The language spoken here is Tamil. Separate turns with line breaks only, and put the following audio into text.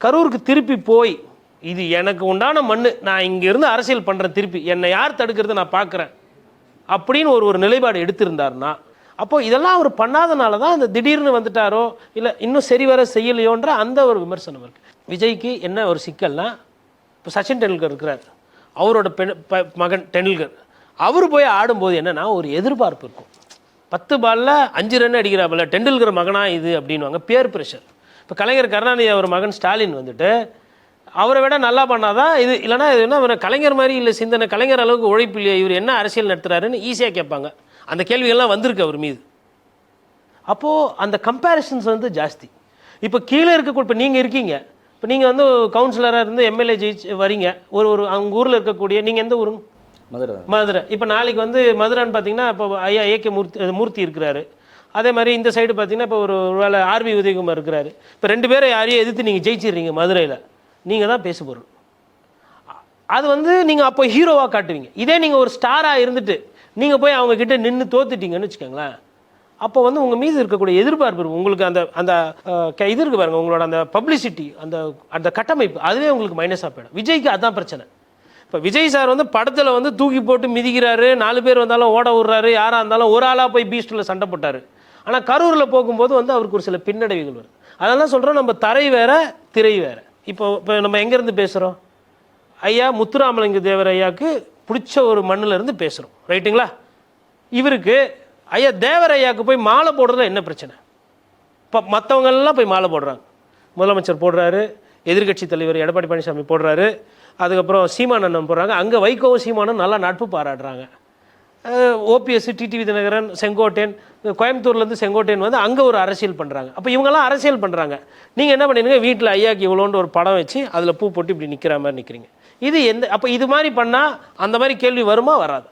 கரூருக்கு திருப்பி போய் இது எனக்கு உண்டான மண், நான் இங்கேருந்து அரசியல் பண்ணுறேன், திருப்பி என்னை யார் தடுக்கிறது நான் பார்க்குறேன் அப்படின்னு ஒரு நிலைப்பாடு எடுத்திருந்தாருன்னா, அப்போ இதெல்லாம் அவர் பண்ணாதனால தான் அந்த திடீர்னு வந்துட்டாரோ இல்லை இன்னும் சரி வர செய்யலையோன்ற அந்த ஒரு விமர்சனம் இருக்குது. விஜய்க்கு என்ன ஒரு சிக்கல்னா, இப்போ சச்சின் டெண்டுல்கர் இருக்கிறார், அவரோட மகன் டெண்டுல்கர், அவர் போய் ஆடும்போது என்னென்னா ஒரு எதிர்பார்ப்பு இருக்கும். 10 பாலில் 5 ரன் அடிக்கிறாப்புல டெண்டுல்கர் மகனா இது அப்படின்வாங்க, பியர் ப்ரெஷர். இப்போ கலைஞர் கருணாநிதி அவர் மகன் ஸ்டாலின் வந்துட்டு அவரை விட நல்லா பண்ணாதான் இது, இல்லைனா இது என்ன அவர் கலைஞர் மாதிரி இல்லை சிந்தனை, கலைஞர் அளவுக்கு உழைப்பு இல்லையா, இவர் என்ன அரசியல் நடத்துகிறாருன்னு ஈஸியாக கேட்பாங்க. அந்த கேள்விகள்லாம் வந்திருக்கு அவர் மீது. அப்போது அந்த கம்பேரிசன்ஸ் வந்து ஜாஸ்தி. இப்போ கீழே இருக்கக்கூடிய, இப்போ நீங்கள் இருக்கீங்க, இப்போ நீங்கள் வந்து கவுன்சிலராக இருந்து எம்எல்ஏ ஜெயிச்சு வரீங்க, அவங்க ஊரில் இருக்கக்கூடிய, நீங்கள் எந்த ஊருங்க? மதுரை. இப்போ நாளைக்கு வந்து மதுரைன்னு பார்த்தீங்கன்னா இப்போ ஐயா ஏகே மூர்த்தி இருக்கிறாரு. அதே மாதிரி இந்த சைடு பார்த்தீங்கன்னா இப்போ ஒரு வேளை ஆர்வி உதயகுமார் இருக்கிறாரு. இப்போ 2 பேரை யாரையும் எதிர்த்து நீங்கள் ஜெயிச்சிடுறீங்க மதுரையில், நீங்கள் தான் பேசு பொருள். அது வந்து நீங்கள் அப்போ ஹீரோவாக காட்டுவீங்க. இதே நீங்கள் ஒரு ஸ்டாராக இருந்துட்டு நீங்கள் போய் அவங்கக்கிட்ட நின்று தோத்துட்டீங்கன்னு வச்சுக்கோங்களேன், அப்போ வந்து உங்கள் மீது இருக்கக்கூடிய எதிர்பார்ப்பு இருக்கும். உங்களுக்கு அந்த அந்த இது இருக்குது பாருங்கள், உங்களோட அந்த பப்ளிசிட்டி, அந்த அந்த கட்டமைப்பு, அதுவே உங்களுக்கு மைனஸாக போயிடும். விஜய்க்கு அதுதான் பிரச்சனை. இப்போ விஜய் சார் வந்து படத்தில் வந்து தூக்கி போட்டு மிதிக்கிறாரு, 4 பேர் வந்தாலும் ஓட விட்றாரு, யாராக இருந்தாலும் ஒரு ஆளாக போய் பீஸ்டில் சண்டை போட்டார். ஆனால் கரூரில் போகும்போது வந்து அவருக்கு ஒரு சில பின்னடைவுகள் வருது. அதெல்லாம் சொல்கிறோம், நம்ம தரை வேற திரை வேற. இப்போ நம்ம எங்கேருந்து பேசுகிறோம்? ஐயா முத்துராமலிங்க தேவர் ஐயாவுக்கு பிடிச்ச ஒரு மண்ணில் இருந்து பேசுகிறோம், ரைட்டுங்களா? இவருக்கு ஐயா தேவர் ஐயாவுக்கு போய் மாலை போடுறதுல என்ன பிரச்சனை? இப்போ மற்றவங்கெல்லாம் போய் மாலை போடுறாங்க. முதலமைச்சர் போடுறாரு, எதிர்கட்சி தலைவர் எடப்பாடி பழனிசாமி போடுறாரு, அதுக்கப்புறம் சீமானந்தம் போடுறாங்க. அங்கே வைகோவும் சீமானும் நல்லா நட்பு பாராட்டுறாங்க. ஓபிஎஸ், டிடிவி தினகரன், செங்கோட்டையன், கோயம்புத்தூர்லேருந்து செங்கோட்டையன் வந்து அங்கே ஒரு அரசியல் பண்ணுறாங்க. அப்போ இவங்கெல்லாம் அரசியல் பண்ணுறாங்க. நீங்கள் என்ன பண்ணிடுங்க, வீட்டில் ஐயாக்கு இவ்வளோன்ற ஒரு படம் வச்சு அதில் பூ போட்டு இப்படி நிற்கிற மாதிரி நிற்கிறீங்க. இது அப்போ இது மாதிரி பண்ணால் அந்த மாதிரி கேள்வி வருமா வராது?